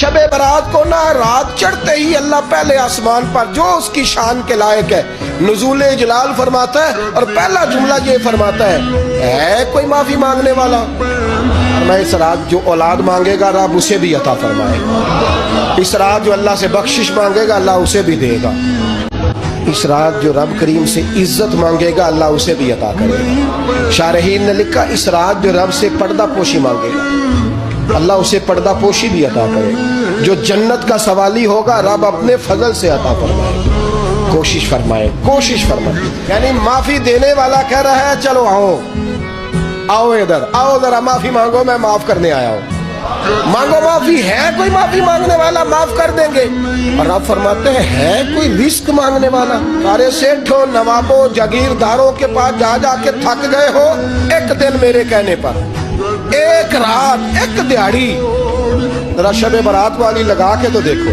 शब बरात को ना रात चढ़ते ही अल्लाह पहले आसमान पर जो उसकी शान के लायक है नुज़ूल जलाल फरमाता है और पहला जुमला ये फरमाता है कोई माफी मांगने वाला। मैं इस रात जो औलाद मांगेगा रब उसे भी अता फरमाएगा। इस रात जो अल्लाह से बख्शिश मांगेगा अल्लाह उसे भी देगा। इस रात जो रब करीम से इज्जत मांगेगा अल्लाह उसे भी अता करेगा। शारहीन ने लिखा इस रात जो रब से पर्दा पोशी मांगेगा अल्लाह उसे पर्दा पोशी भी अता करेगा। जो जन्नत का सवाली होगा रब अपने फजल से अता फरमाएगा। कोशिश फरमाए, कोशिश फरमाए। यानी माफी देने वाला कह रहा है चलो आओ आओ इधर आओ जरा माफी मांगो, मैं माफ करने आया हूँ। मांगो माफी। है कोई माफी मांगने वाला? माफ कर देंगे। और आप फरमाते हैं है कोई रिस्क मांगने वाला? सारे सेठों नवाबों जागीरदारों के पास जा जाके थक गए हो, एक दिन मेरे कहने पर, एक रात, एक दिहाड़ी, जरा शब बारात वाली लगा के तो देखो।